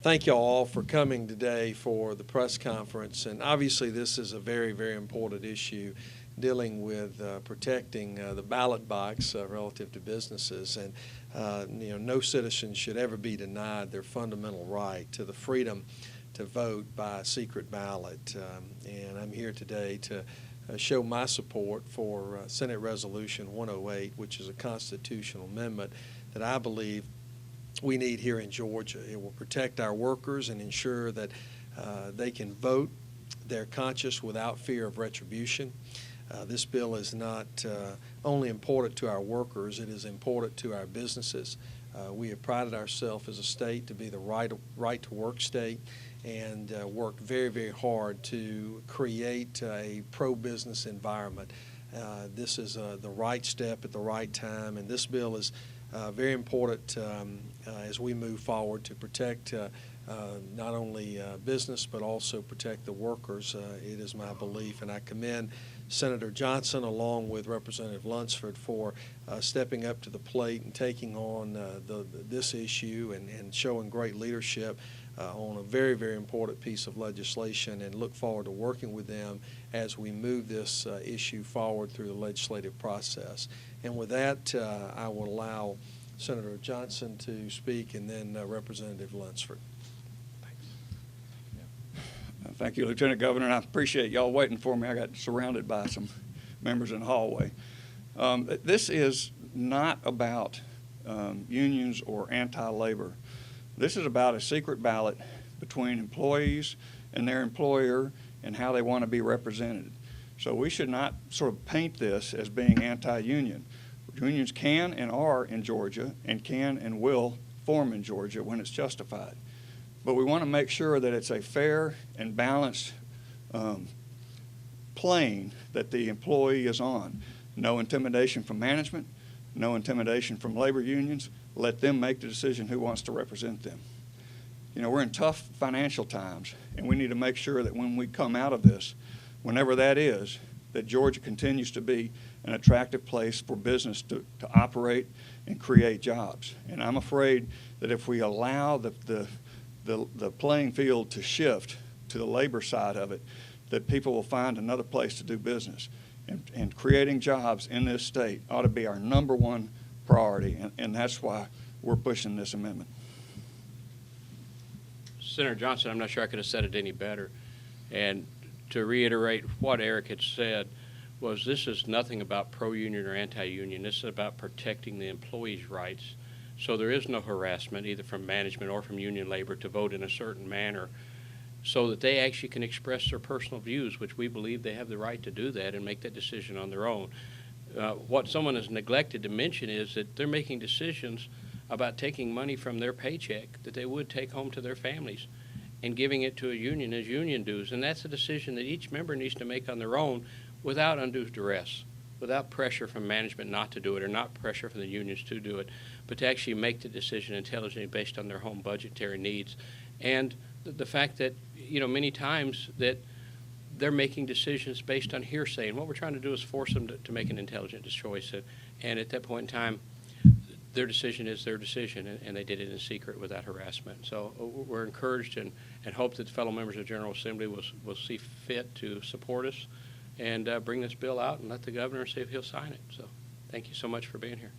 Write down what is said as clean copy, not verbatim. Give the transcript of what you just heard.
thank you all for coming today for the press conference. And obviously this is a very, very important issue dealing with protecting the ballot box relative to businesses. And no citizen should ever be denied their fundamental right to the freedom to vote by a secret ballot. And I'm here today to show my support for Senate Resolution 108, which is a constitutional amendment that I believe we need here in Georgia. It will protect our workers and ensure that they can vote their conscience without fear of retribution. This bill is not only important to our workers, it is important to our businesses. We have prided ourselves as a state to be the right to work state, and worked very, very hard to create a pro-business environment. This is the right step at the right time, and this bill is very important as we move forward to protect not only business but also protect the workers. It is my belief, and I commend Senator Johnson along with Representative Lunsford for stepping up to the plate and taking on this issue and showing great leadership on a very, very important piece of legislation, and look forward to working with them as we move this issue forward through the legislative process. And with that, I will allow Senator Johnson to speak, and then Representative Lunsford. Thank you, Lieutenant Governor, and I appreciate y'all waiting for me. I got surrounded by some members in the hallway. This is not about unions or anti-labor. This is about a secret ballot between employees and their employer and how they want to be represented. So we should not sort of paint this as being anti-union. Unions can and are in Georgia, and can and will form in Georgia when it's justified. But we want to make sure that it's a fair and balanced plane that the employee is on. No intimidation from management, no intimidation from labor unions. Let them make the decision who wants to represent them. You know, we're in tough financial times, and we need to make sure that when we come out of this, whenever that is, that Georgia continues to be an attractive place for business to operate and create jobs. And I'm afraid that if we allow the playing field to shift to the labor side of it, that people will find another place to do business. And creating jobs in this state ought to be our #1 priority, and that's why we're pushing this amendment. Senator Johnson, I'm not sure I could have said it any better. And to reiterate what Eric had said, was this is nothing about pro-union or anti-union. This is about protecting the employees' rights. So there is no harassment either from management or from union labor to vote in a certain manner, so that they actually can express their personal views, which we believe they have the right to do that and make that decision on their own. What someone has neglected to mention is that they're making decisions about taking money from their paycheck that they would take home to their families and giving it to a union as union dues. And that's a decision that each member needs to make on their own without undue duress, without pressure from management not to do it or not pressure from the unions to do it, but to actually make the decision intelligently based on their home budgetary needs. And the fact that, many times that they're making decisions based on hearsay, and what we're trying to do is force them to make an intelligent choice. And at that point in time, their decision is their decision, and they did it in secret without harassment. So we're encouraged and hope that the fellow members of the General Assembly will see fit to support us and bring this bill out and let the governor see if he'll sign it. So thank you so much for being here.